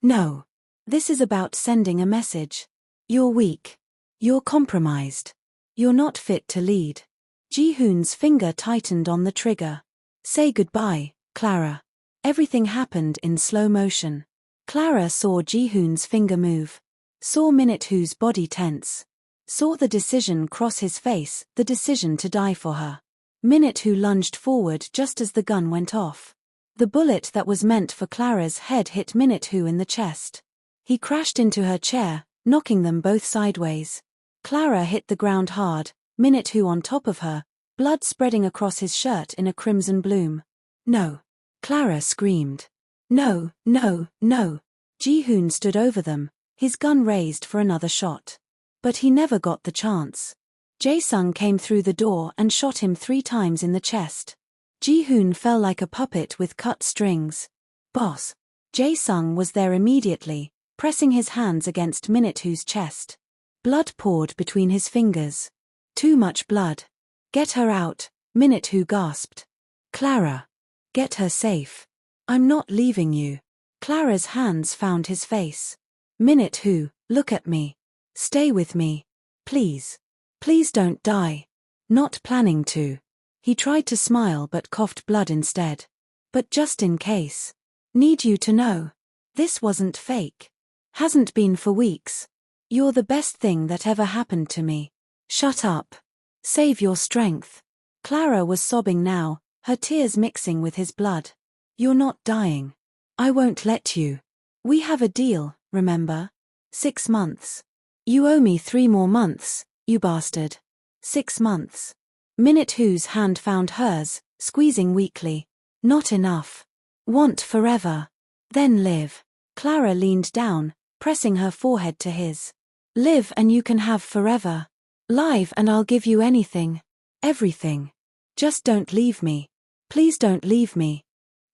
No. This is about sending a message. You're weak. You're compromised. You're not fit to lead." Ji-hoon's finger tightened on the trigger. "Say goodbye, Clara." Everything happened in slow motion. Clara saw Ji-hoon's finger move. Saw Min-it-hoo's body tense. Saw the decision cross his face, the decision to die for her. Min-it-hoo lunged forward just as the gun went off. The bullet that was meant for Clara's head hit Min-it-hoo in the chest. He crashed into her chair, knocking them both sideways. Clara hit the ground hard, Min-it-hoo on top of her, blood spreading across his shirt in a crimson bloom. "No." Clara screamed. "No, no, no." Ji-hoon stood over them, his gun raised for another shot. But he never got the chance. Jae-sung came through the door and shot him 3 times in the chest. Ji-hoon fell like a puppet with cut strings. "Boss." Jae-sung was there immediately, pressing his hands against Min-it-hoo's chest. Blood poured between his fingers. Too much blood. "Get her out," Min-it-hoo gasped. "Clara. Get her safe. I'm not leaving you." Clara's hands found his face. "Min-it-hoo, look at me. Stay with me. Please. Please don't die." "Not planning to." He tried to smile but coughed blood instead. "But just in case. Need you to know. This wasn't fake. Hasn't been for weeks. You're the best thing that ever happened to me. Shut up. Save your strength." Clara was sobbing now, her tears mixing with his blood. "You're not dying. I won't let you. We have a deal, remember? 6 months. You owe me 3 more months, you bastard." 6 months. Min-it-hoo's hand found hers, squeezing weakly. "Not enough. Want forever. Then live." Clara leaned down, pressing her forehead to his. "Live and you can have forever. Live and I'll give you anything. Everything. Just don't leave me. Please don't leave me."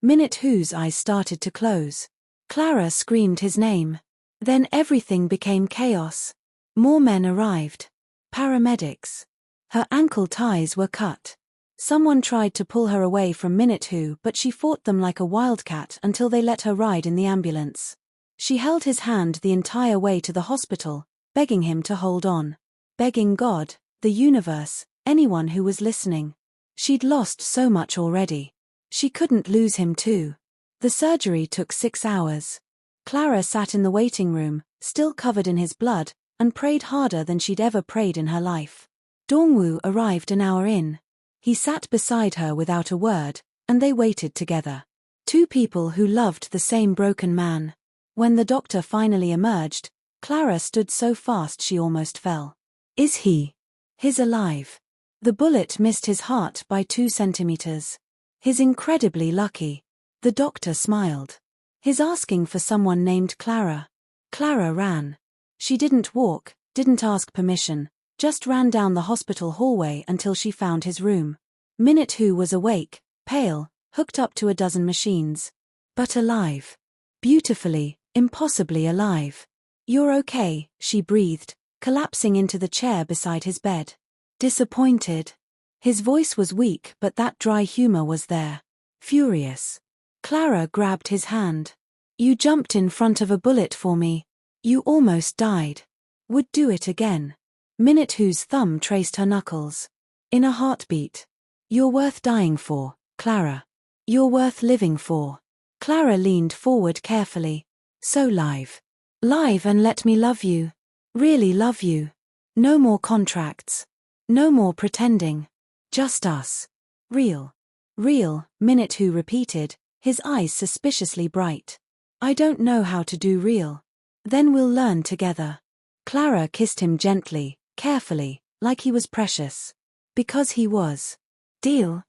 Min-it-hoo's eyes started to close. Clara screamed his name. Then everything became chaos. More men arrived. Paramedics. Her ankle ties were cut. Someone tried to pull her away from Min-it-hoo but she fought them like a wildcat until they let her ride in the ambulance. She held his hand the entire way to the hospital, begging him to hold on. Begging God, the universe, anyone who was listening. She'd lost so much already. She couldn't lose him too. The surgery took 6 hours. Clara sat in the waiting room, still covered in his blood, and prayed harder than she'd ever prayed in her life. Dongwoo arrived an hour in. He sat beside her without a word, and they waited together. 2 people who loved the same broken man. When the doctor finally emerged, Clara stood so fast she almost fell. "Is he? He's alive." The bullet missed his heart by 2 centimeters. "He's incredibly lucky." The doctor smiled. "He's asking for someone named Clara." Clara ran. She didn't walk, didn't ask permission, just ran down the hospital hallway until she found his room. Min-it-hoo was awake, pale, hooked up to a dozen machines. But alive. Beautifully, impossibly alive. "You're okay," she breathed, collapsing into the chair beside his bed. Disappointed. His voice was weak but that dry humor was there. Furious. Clara grabbed his hand. "You jumped in front of a bullet for me. You almost died. Would do it again." Min-it-hoo's thumb traced her knuckles. In a heartbeat. "You're worth dying for, Clara. You're worth living for." Clara leaned forward carefully. "So live. Live and let me love you. Really love you. No more contracts. No more pretending. Just us. Real. Real," Min-it-hoo repeated, his eyes suspiciously bright. "I don't know how to do real. Then we'll learn together." Clara kissed him gently, carefully, like he was precious. Because he was. "Deal?"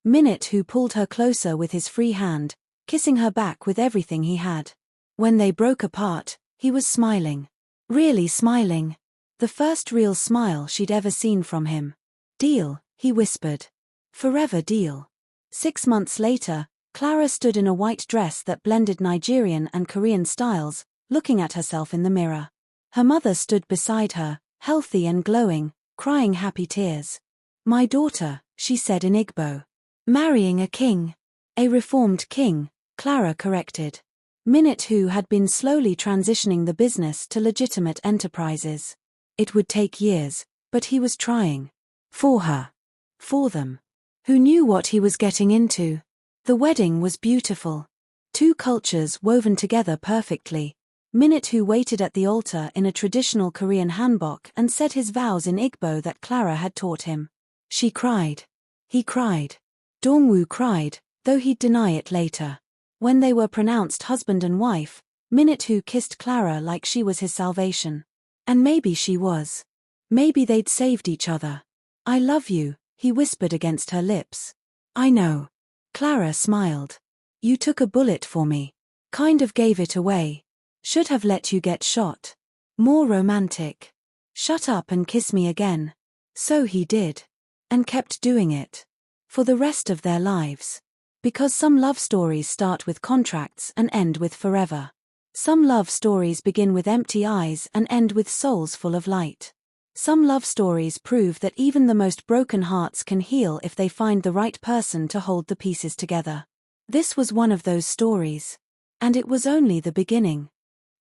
Min-it-hoo pulled her closer with his free hand, kissing her back with everything he had. When they broke apart, he was smiling. Really smiling. The first real smile she'd ever seen from him. "Deal," he whispered. "Forever deal." 6 months later, Clara stood in a white dress that blended Nigerian and Korean styles, looking at herself in the mirror. Her mother stood beside her, healthy and glowing, crying happy tears. "My daughter," she said in Igbo. "Marrying a king." "A reformed king," Clara corrected. Minute, who had been slowly transitioning the business to legitimate enterprises. It would take years, but he was trying. For her. For them. Who knew what he was getting into? The wedding was beautiful. 2 cultures woven together perfectly. Minute, who waited at the altar in a traditional Korean hanbok and said his vows in Igbo that Clara had taught him. She cried. He cried. Dongwoo cried, though he'd deny it later. When they were pronounced husband and wife, Minute, who kissed Clara like she was his salvation. And maybe she was. Maybe they'd saved each other. "I love you," he whispered against her lips. "I know." Clara smiled. "You took a bullet for me. Kind of gave it away. Should have let you get shot. More romantic. Shut up and kiss me again." So he did. And kept doing it. For the rest of their lives. Because some love stories start with contracts and end with forever. Some love stories begin with empty eyes and end with souls full of light. Some love stories prove that even the most broken hearts can heal if they find the right person to hold the pieces together. This was one of those stories. And it was only the beginning.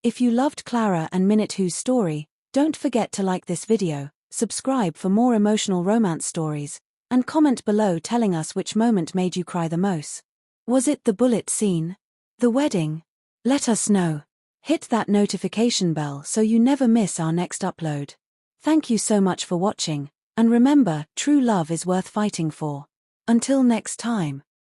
If you loved Clara and Minute Who's story, don't forget to like this video, subscribe for more emotional romance stories, and comment below telling us which moment made you cry the most. Was it the bullet scene? The wedding? Let us know. Hit that notification bell so you never miss our next upload. Thank you so much for watching, and remember, true love is worth fighting for. Until next time.